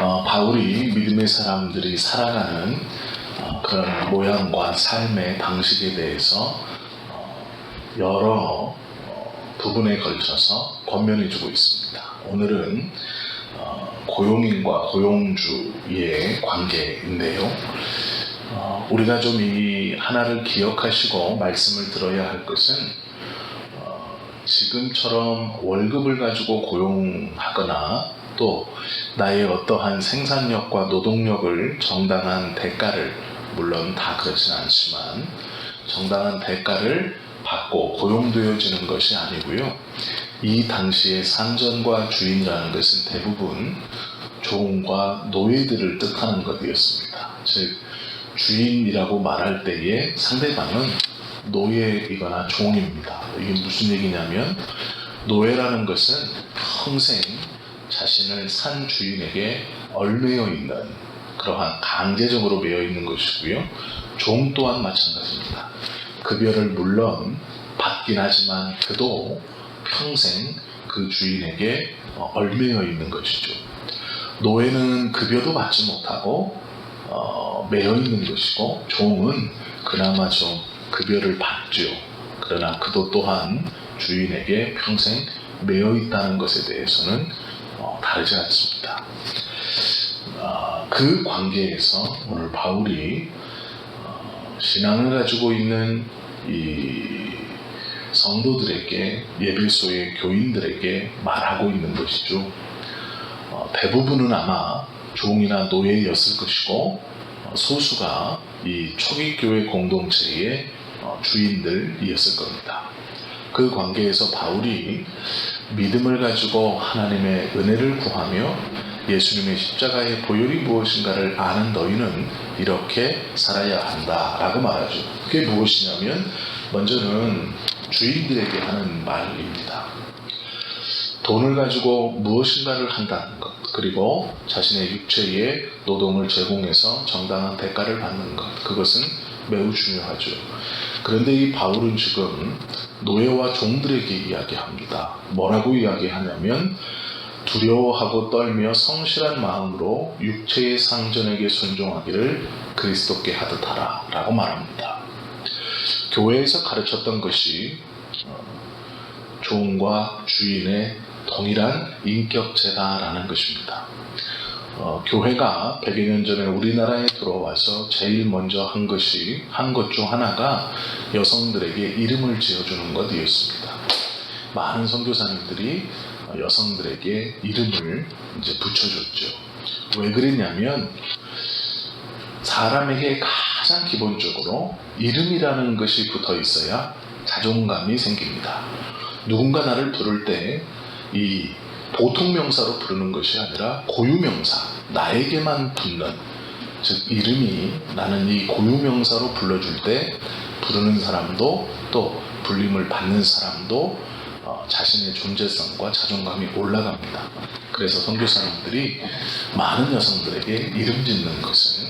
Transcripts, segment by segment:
바울이 믿음의 사람들이 살아가는 그런 모양과 삶의 방식에 대해서 여러 부분에 걸쳐서 권면해주고 있습니다. 오늘은 고용인과 고용주의 관계인데요. 우리가 좀 이 하나를 기억하시고 말씀을 들어야 할 것은 지금처럼 월급을 가지고 고용하거나 또 나의 어떠한 생산력과 노동력을 정당한 대가를, 물론 다 그렇진 않지만 정당한 대가를 받고 고용되어지는 것이 아니고요. 이 당시의 상전과 주인이라는 것은 대부분 종과 노예들을 뜻하는 것이었습니다. 즉 주인이라고 말할 때에 상대방은 노예이거나 종입니다. 이게 무슨 얘기냐면, 노예라는 것은 평생 자신을 산 주인에게 얽매여 있는, 그러한 강제적으로 매여 있는 것이고요. 종 또한 마찬가지입니다. 급여를 물론 받긴 하지만 그도 평생 그 주인에게 얽매여 있는 것이죠. 노예는 급여도 받지 못하고 매여 있는 것이고, 종은 그나마 좀 급여를 받죠. 그러나 그도 또한 주인에게 평생 매여 있다는 것에 대해서는 다르지 않습니다. 그 관계에서 오늘 바울이 신앙을 가지고 있는 이 성도들에게, 예배소의 교인들에게 말하고 있는 것이죠. 대부분은 아마 종이나 노예였을 것이고, 소수가 이 초기 교회 공동체의 주인들이었을 겁니다. 그 관계에서 바울이 믿음을 가지고 하나님의 은혜를 구하며 예수님의 십자가의 보혈이 무엇인가를 아는 너희는 이렇게 살아야 한다라고 말하죠. 그게 무엇이냐면, 먼저는 주인들에게 하는 말입니다. 돈을 가지고 무엇인가를 한다는 것, 그리고 자신의 육체의 노동을 제공해서 정당한 대가를 받는 것, 그것은 매우 중요하죠. 그런데 이 바울은 지금 노예와 종들에게 이야기합니다. 뭐라고 이야기하냐면, 두려워하고 떨며 성실한 마음으로 육체의 상전에게 순종하기를 그리스도께 하듯 하라 라고 말합니다. 교회에서 가르쳤던 것이 종과 주인의 동일한 인격체다라는 것입니다. 교회가 100여 년 전에 우리나라에 들어와서 제일 먼저 한 것 중 하나가 여성들에게 이름을 지어주는 것이었습니다. 많은 선교사님들이 여성들에게 이름을 이제 붙여줬죠. 왜 그랬냐면, 사람에게 가장 기본적으로 이름이라는 것이 붙어 있어야 자존감이 생깁니다. 누군가 나를 부를 때 이 보통 명사로 부르는 것이 아니라 고유명사, 나에게만 붙는, 즉 이름이, 나는 이 고유명사로 불러줄 때 부르는 사람도 또 불림을 받는 사람도 자신의 존재성과 자존감이 올라갑니다. 그래서 선교사님들이 많은 여성들에게 이름 짓는 것은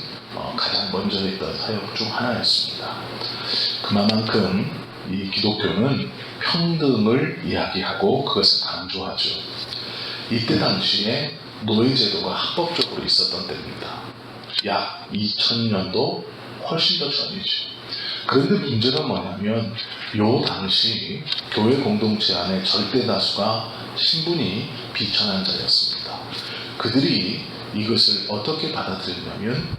가장 먼저 했던 사역 중 하나였습니다. 그만큼 이 기독교는 평등을 이야기하고 그것을 강조하죠. 이때 당시에 노예제도가 합법적으로 있었던 때입니다. 약 2000년도 훨씬 더 전이죠. 그런데 문제가 뭐냐면, 요 당시 교회 공동체 안에 절대 다수가 신분이 비천한 자였습니다. 그들이 이것을 어떻게 받아들였냐면,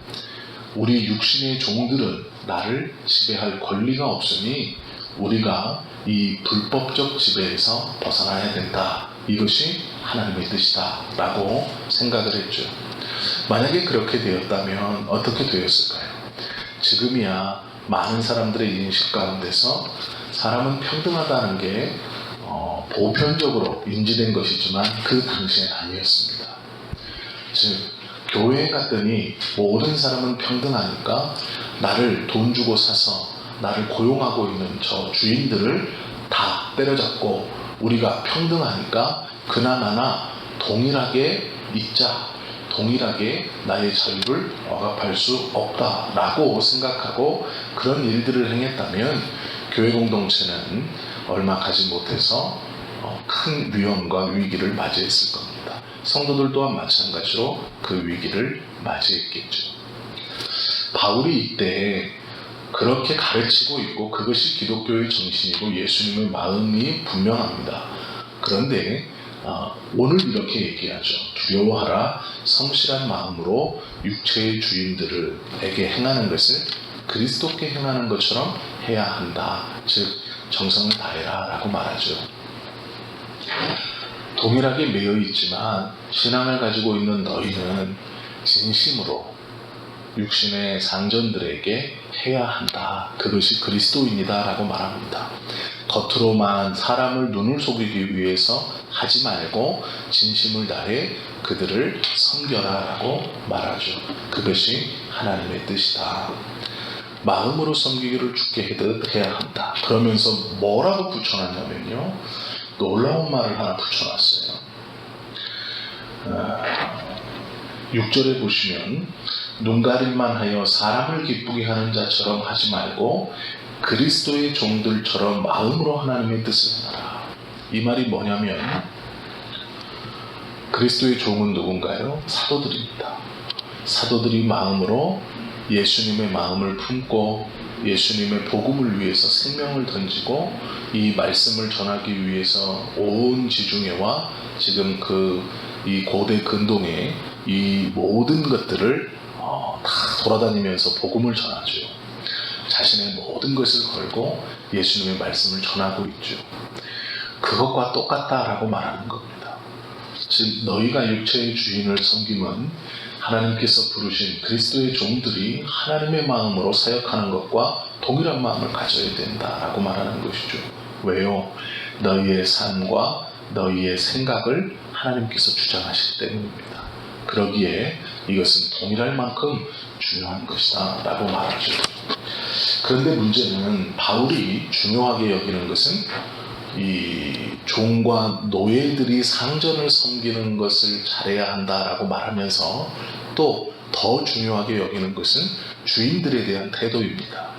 우리 육신의 종들은 나를 지배할 권리가 없으니 우리가 이 불법적 지배에서 벗어나야 된다. 이것이 하나님의 뜻이다 라고 생각을 했죠. 만약에 그렇게 되었다면 어떻게 되었을까요? 지금이야 많은 사람들의 인식 가운데서 사람은 평등하다는 게 보편적으로 인지된 것이지만 그 당시엔 아니었습니다. 즉 교회에 갔더니 모든 사람은 평등하니까 나를 돈 주고 사서 나를 고용하고 있는 저 주인들을 다 때려잡고, 우리가 평등하니까 그나마나 동일하게 있자, 동일하게 나의 자유를 억압할 수 없다라고 생각하고 그런 일들을 행했다면 교회 공동체는 얼마 가지 못해서 큰 위험과 위기를 맞이했을 겁니다. 성도들 또한 마찬가지로 그 위기를 맞이했겠죠. 바울이 이때 그렇게 가르치고 있고 그것이 기독교의 정신이고 예수님의 마음이 분명합니다. 그런데 오늘 이렇게 얘기하죠. 두려워하라. 성실한 마음으로 육체의 주인들에게 행하는 것을 그리스도께 행하는 것처럼 해야 한다. 즉 정성을 다해라 라고 말하죠. 동일하게 매여 있지만 신앙을 가지고 있는 너희는 진심으로 육신의 상전들에게 해야 한다. 그것이 그리스도인이다 라고 말합니다. 겉으로만 사람을 눈을 속이기 위해서 하지 말고 진심을 다해 그들을 섬겨라 라고 말하죠. 그것이 하나님의 뜻이다. 마음으로 섬기기를 주께 해야 한다. 그러면서 뭐라고 붙여놨냐면요, 놀라운 말을 하나 붙여놨어요. 6절에 보시면 눈가림만 하여 사람을 기쁘게 하는 자처럼 하지 말고 그리스도의 종들처럼 마음으로 하나님의 뜻을 하라. 이 말이 뭐냐면 그리스도의 종은 누군가요? 사도들입니다. 사도들이 마음으로 예수님의 마음을 품고 예수님의 복음을 위해서 생명을 던지고 이 말씀을 전하기 위해서 온 지중해와 지금 이 고대 근동의 이 모든 것들을 다 돌아다니면서 복음을 전하죠. 자신의 모든 것을 걸고 예수님의 말씀을 전하고 있죠. 그것과 똑같다라고 말하는 겁니다. 즉 너희가 육체의 주인을 섬김은 하나님께서 부르신 그리스도의 종들이 하나님의 마음으로 사역하는 것과 동일한 마음을 가져야 된다라고 말하는 것이죠. 왜요? 너희의 삶과 너희의 생각을 하나님께서 주장하시기 때문입니다. 그러기에 이것은 동일할 만큼 중요한 것이다 라고 말하죠. 그런데 문제는 바울이 중요하게 여기는 것은 이 종과 노예들이 상전을 섬기는 것을 잘해야 한다라고 말하면서 또 더 중요하게 여기는 것은 주인들에 대한 태도입니다.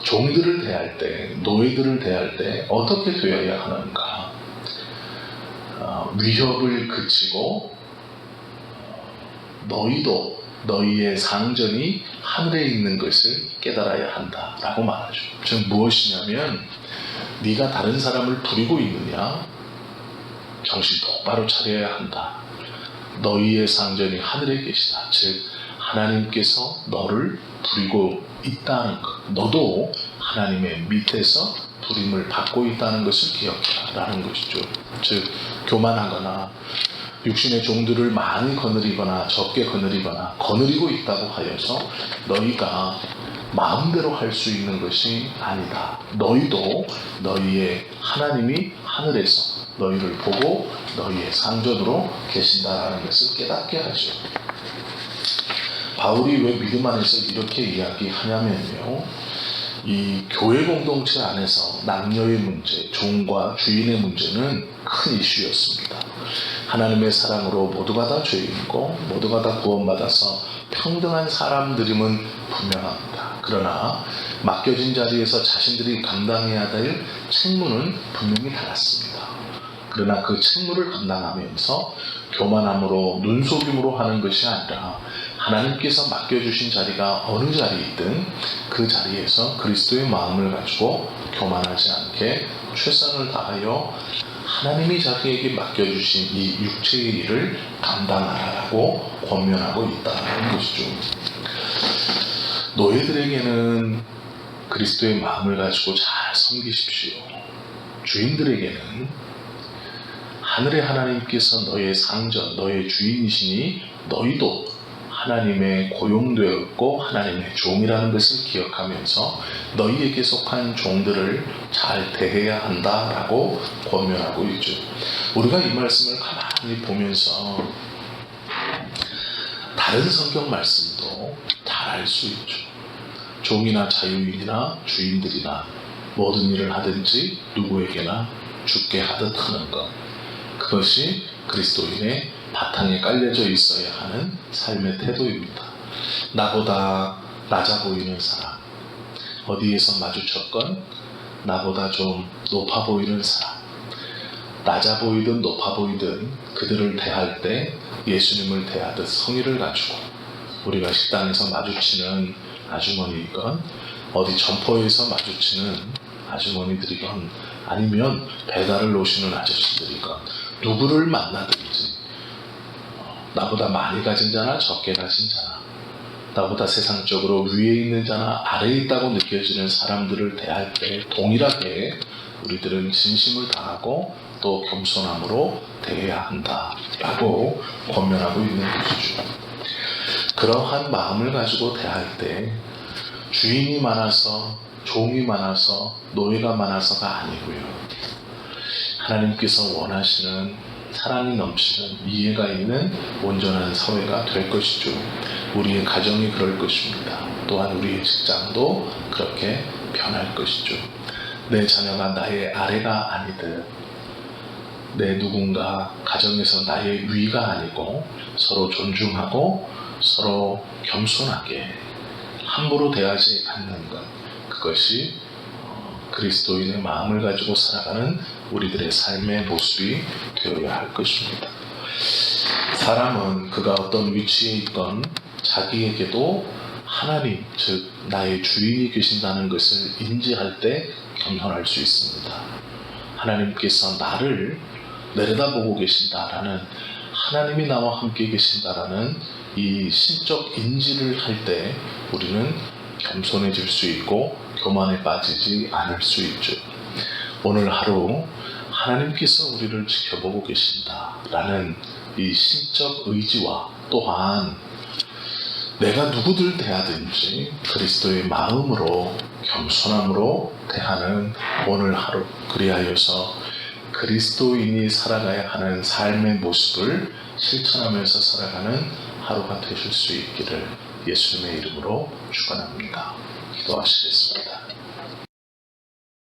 종들을 대할 때, 노예들을 대할 때 어떻게 되어야 하는가? 위협을 그치고 너희도 너희의 상전이 하늘에 있는 것을 깨달아야 한다라고 말하죠. 즉 무엇이냐면 네가 다른 사람을 부리고 있느냐? 정신 똑바로 차려야 한다. 너희의 상전이 하늘에 계시다. 즉 하나님께서 너를 부리고 있다는 것. 너도 하나님의 밑에서 부림을 받고 있다는 것을 기억하라는 것이죠. 즉 교만하거나 육신의 종들을 많이 거느리거나 적게 거느리거나 거느리고 있다고 하여서 너희가 마음대로 할 수 있는 것이 아니다. 너희도 너희의 하나님이 하늘에서 너희를 보고 너희의 상전으로 계신다라는 것을 깨닫게 하죠. 바울이 왜 믿음 안에서 이렇게 이야기하냐면요, 이 교회 공동체 안에서 남녀의 문제, 종과 주인의 문제는 큰 이슈였습니다. 하나님의 사랑으로 모두가 다 죄인이고 모두가 다 구원받아서 평등한 사람들임은 분명합니다. 그러나 맡겨진 자리에서 자신들이 감당해야 될 책무는 분명히 달랐습니다. 그러나 그 책무를 감당하면서 교만함으로 눈속임으로 하는 것이 아니라 하나님께서 맡겨주신 자리가 어느 자리이든 그 자리에서 그리스도의 마음을 가지고 교만하지 않게 최선을 다하여 하나님이 자기에게 맡겨주신 이 육체의 일을 감당하라고 권면하고 있다는 것이죠. 노예들에게는 그리스도의 마음을 가지고 잘 섬기십시오. 주인들에게는 하늘의 하나님께서 너의 상전, 너의 주인이시니 너희도 하나님의 고용되었고 하나님의 종이라는 것을 기억하면서 너희에게 속한 종들을 잘 대해야 한다라고 권면하고 있죠. 우리가 이 말씀을 가만히 보면서 다른 성경 말씀도 잘 알 수 있죠. 종이나 자유인이나 주인들이나 모든 일을 하든지 누구에게나 죽게 하듯 하는 것, 그것이 그리스도인의 바탕에 깔려져 있어야 하는 삶의 태도입니다. 나보다 낮아 보이는 사람, 어디에서 마주쳤건 나보다 좀 높아 보이는 사람, 낮아 보이든 높아 보이든 그들을 대할 때 예수님을 대하듯 성의를 가지고, 우리가 식당에서 마주치는 아주머니건 어디 점포에서 마주치는 아주머니들이건 아니면 배달을 오시는 아저씨들이건 누구를 만나든지 나보다 많이 가진 자나 적게 가진 자나, 나보다 세상적으로 위에 있는 자나 아래에 있다고 느껴지는 사람들을 대할 때 동일하게 우리들은 진심을 다하고 또 겸손함으로 대해야 한다라고 권면하고 있는 것이죠. 그러한 마음을 가지고 대할 때 주인이 많아서, 종이 많아서, 노예가 많아서가 아니고요. 하나님께서 원하시는 사랑이 넘치는, 이해가 있는 온전한 사회가 될 것이죠. 우리의 가정이 그럴 것입니다. 또한 우리의 직장도 그렇게 변할 것이죠. 내 자녀가 나의 아래가 아니듯, 내 누군가 가정에서 나의 위가 아니고 서로 존중하고 서로 겸손하게 함부로 대하지 않는 것, 그것이 그리스도인의 마음을 가지고 살아가는 우리들의 삶의 모습이 되어야 할 것입니다. 사람은 그가 어떤 위치에 있건 자기에게도 하나님, 즉 나의 주인이 계신다는 것을 인지할 때 겸손할 수 있습니다. 하나님께서 나를 내려다보고 계신다라는, 하나님이 나와 함께 계신다라는 이 신적 인지를 할 때 우리는 겸손해질 수 있고 교만에 빠지지 않을 수 있죠. 오늘 하루 하나님께서 우리를 지켜보고 계신다라는 이 신적 의지와 또한 내가 누구들 대하든지 그리스도의 마음으로 겸손함으로 대하는 오늘 하루, 그리하여서 그리스도인이 살아가야 하는 삶의 모습을 실천하면서 살아가는 하루가 되실 수 있기를 예수님의 이름으로 축원합니다. 기도하시겠습니다.